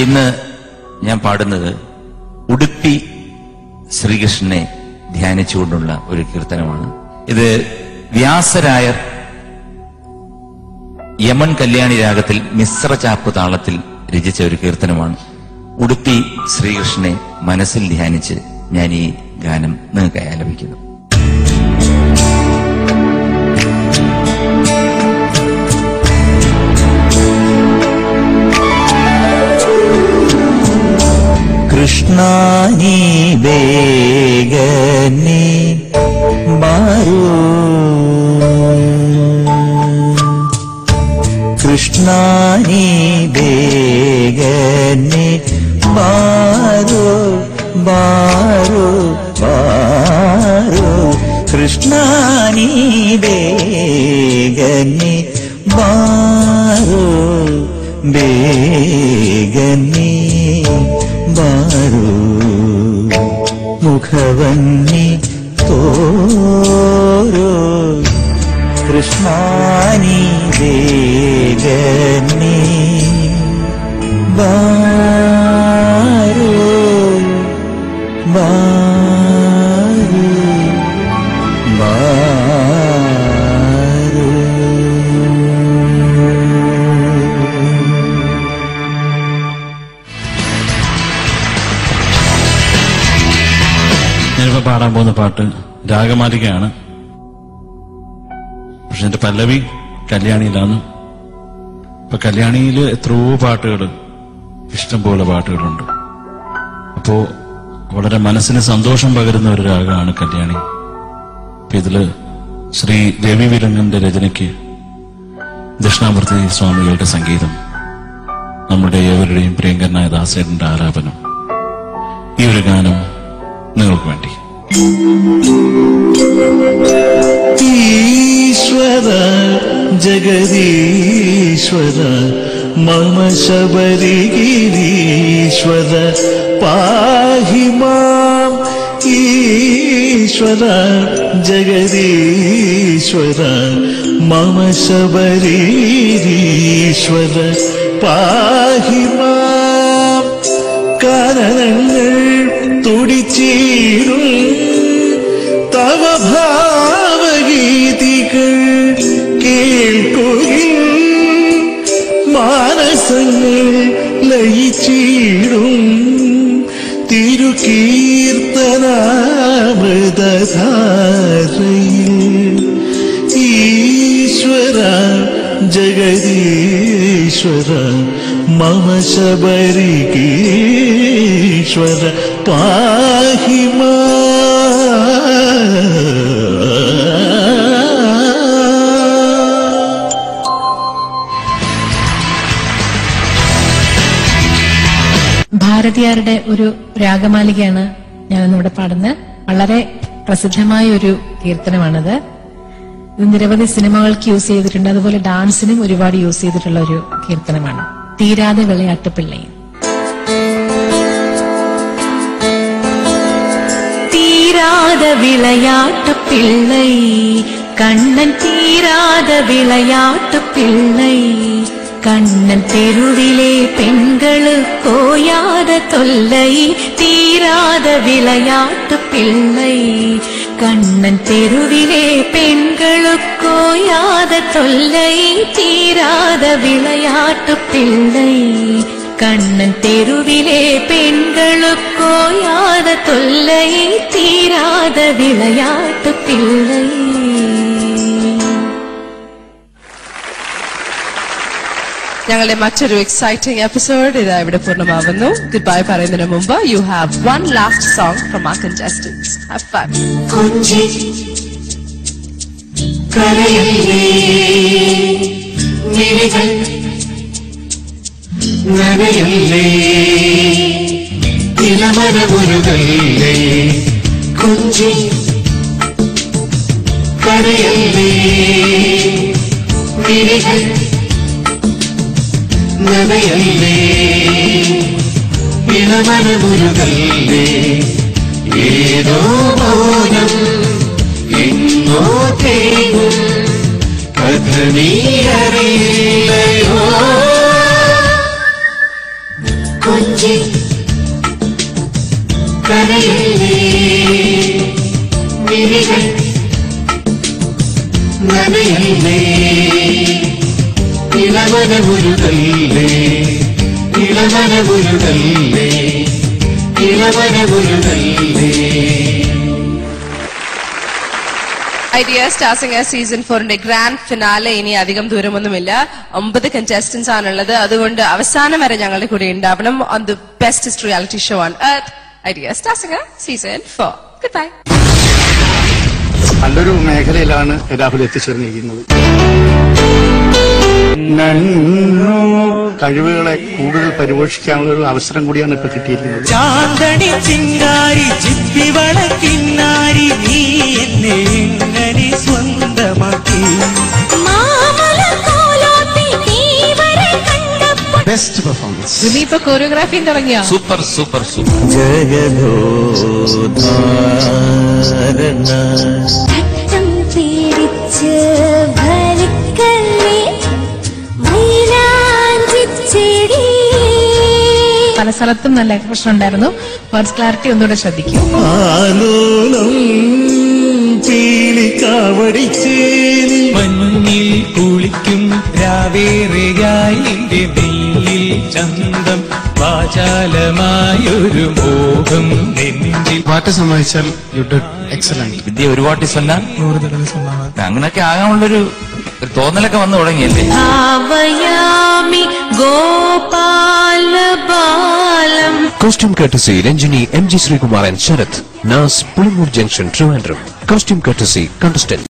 ഇന്ന് ഞാൻ പാടുന്നത് ഉടുപ്പി ശ്രീകൃഷ്ണനെ ധ്യാനിച്ചുകൊണ്ടുള്ള ഒരു കീർത്തനമാണ്. ഇത് വ്യാസരായർ യമൻ കല്യാണി രാഗത്തിൽ മിശ്ര ചാപ്പ് താളത്തിൽ രചിച്ച ഒരു കീർത്തനമാണ്. ഉടുപ്പി ശ്രീകൃഷ്ണനെ മനസ്സിൽ ധ്യാനിച്ച് ഞാൻ ഈ ഗാനം നിങ്ങൾക്കായി ആലപിക്കുന്നു. കൃഷ്ണാനി ബേഗനെ ബാരോ, കൃഷ്ണാനി ബേഗനെ ബാരോ ബാരോ ബാരോ, കൃഷ്ണാനി ബേഗനെ ബാരോ ബേഗനെ ബാരോ, മുഖവന്നി തോരോ, കൃഷ്ണാനി വേഗനെ ബാരോ ബാരോ ബാരോ. ഞാനിപ്പോ പാടാൻ പോകുന്ന പാട്ട് രാഗമാലികയാണ്. പക്ഷെ എന്റെ പല്ലവി കല്യാണിയിലാണ്. ഇപ്പൊ കല്യാണിയിൽ എത്രയോ പാട്ടുകൾ, ഇഷ്ടംപോലെ പാട്ടുകളുണ്ട്. അപ്പോ വളരെ മനസ്സിന് സന്തോഷം പകരുന്ന ഒരു രാഗമാണ് കല്യാണി. അപ്പൊ ഇതില് ശ്രീ രവി വിലങ്ങന്റെ രചനയ്ക്ക് ദക്ഷിണാമൂർത്തി സ്വാമികളുടെ സംഗീതം, നമ്മുടെ ഏവരുടെയും പ്രിയങ്കരനായ ദാസേട്ടന്റെ ആലാപനം. ഈ ഒരു ഗാനം നിങ്ങൾക്ക് വേണ്ടി. ഈശ്വര ജഗദീശ്വര മമ ശബരിഗിരീശ്വര പാഹി മാം, ഈശ്വര ജഗദീശ്വര മമ ശബരിഗിരീശ്വര പാഹി മാം. കാരണങ്ങൾ തുടിച്ചീടും തവ ഭാവഗീതികൾ കേൾക്കുകയും മാനസങ്ങൾ ലയിച്ചീടും തിരുകീർത്തനാമൃതധാരയിൽ. ഈശ്വര ജഗദീശ്വര മമ ശബരിഗീശ്വര പാഹി ഭാരതിയാരുടെ ഒരു രാഗമാലികയാണ് ഞാനിന്നിവിടെ പാടുന്നത്. വളരെ പ്രസിദ്ധമായ ഒരു കീർത്തനമാണിത്. ഇത് നിരവധി സിനിമകൾക്ക് യൂസ് ചെയ്തിട്ടുണ്ട്, അതുപോലെ ഡാൻസിനും ഒരുപാട് യൂസ് ചെയ്തിട്ടുള്ള ഒരു കീർത്തനമാണ്. തീരാതെ വിളയാട്ട് പിള്ളൈ. തീരാத விளையாட்டு பிள்ளை கண்ணன், தீராத விளையாட்டு பிள்ளை கண்ணன், தெருவிலே பெண்களுக்கோயாத தொல்லை. தீராத விளையாட்டு பிள்ளை கண்ணன், தெருவிலே பெண்களுக்கோயாத தொல்லை. தீராத விளையாட்டு பிள்ளை கண்ணன், தெருவிலே பெண்களுக்கோயாத தொல்லை. தீராத விளையாட்டு பிள்ளை. ഞങ്ങളുടെ മറ്റൊരു എക്സൈറ്റിംഗ് എപ്പിസോഡ് ഇതാ ഇവിടെ പൂർണ്ണമാവുന്നു. ഗുഡ് ബൈ പറയുന്നതിന് മുമ്പ് you have one last song from our contestants. Have fun. കൊഞ്ചി കരയല്ലേ മിഴികൾ നനയല്ലേ ഇളമരമുരുകല്ലേ, കൊഞ്ചി കരയല്ലേ മിഴികൾ നനയല്ലേ ഇളമരമുരുകല്ലേ. ഏതോ മൗനം എങ്ങോ തേങ്ങും കഥ നീ അറിയില്ലയോ. കൊഞ്ചി കരയല്ലേ മിഴികൾ നനയല്ലേ ഇളവനമുരുകല്ലേ ഇളവനമുരുകല്ലേ ഇളവനമുരുകല്ലേ. ഐഡിയ സ്റ്റാർ സിംഗർ സീസൺ 4ന്റെ ഗ്രാൻഡ് ഫിനാലെ ഇനി അധികം ദൂരമൊന്നുമില്ല. 9 കണ്ടസ്റ്റൻസ് ആണുള്ളത്. അതുകൊണ്ട് അവസാനം വരെ ഞങ്ങളുടെ കൂടെ ഉണ്ടാവണം on the best reality show on earth, idea star singer season 4. Good bye. നല്ലൊരു മേഖലയിലാണ് രാഹുൽ എത്തിച്ചേർന്നിരിക്കുന്നത്. കഴിവുകളെ കൂടുതൽ പരിപോഷിക്കാനുള്ള ഒരു അവസരം കൂടിയാണ് ഇപ്പൊ കിട്ടിയിരിക്കുന്നത്. ചാന്തണി ചിങ്കാരി ചിപ്പിവള കിന്നാരി നീ എന്നെ എങ്ങനെ സ്വന്തമാക്കി. Best performance. ഇനിയിപ്പോ കൊറിയോഗ്രാഫിയും തുടങ്ങിയോ? Super super super. ഘട്ടം പേടിച്ച് ഭരിക്കല്ലേ മൈലാഞ്ചിച്ചെടി. പല സ്ഥലത്തും നല്ല എക്സ്പ്രഷൻ ഉണ്ടായിരുന്നു. വേർഡ്സ് ക്ലാരിറ്റി ഒന്നുകൂടെ ശ്രദ്ധിക്കും. മഞ്ഞിൽ കുളിക്കും രാവേറെയായി എന്റെ നെയ്യിൽ ചന്തം വാചാലമായൊരു മോഹം നെഞ്ചിൽ. പാട്ട് സമ്മതിച്ചാൽ യു ഡിഡ് എക്സലന്റ്. വിദ്യ ഒരു പാട്ടി സ്വല്ലാം അങ്ങനെയൊക്കെ ആകാനുള്ളൊരു തോന്നലൊക്കെ വന്നു തുടങ്ങിയല്ലേ. ഭാവയാമി ഗോപാലബാലം. Costume courtesy Ranjini, MG Srikumar and Sharath. Nas, Pulimur Junction, Trivandrum. Costume courtesy contestant.